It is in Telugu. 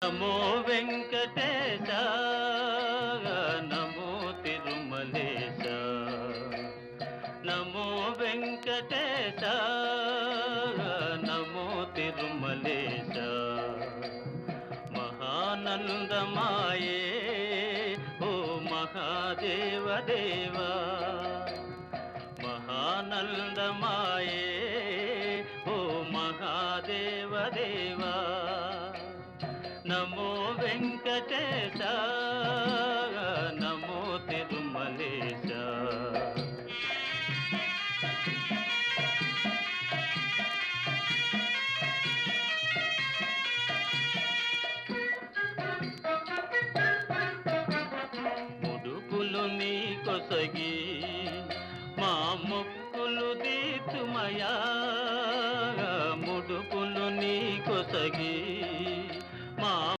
నమో వెంకటేశ నమో తిరుమలేశ నమో వెంకటేశ నమో తిరుమలేశ మహానందమాయే ఓ మహాదేవ దేవా మహానందమాయే ఓ మహాదేవ దేవా నమో వెంకటేశ నమో తిరుమలేశ ముడుపులు నీ కొసగి మా మొక్కులు తీర్చుమయా ముడుపులు నీ కొసగి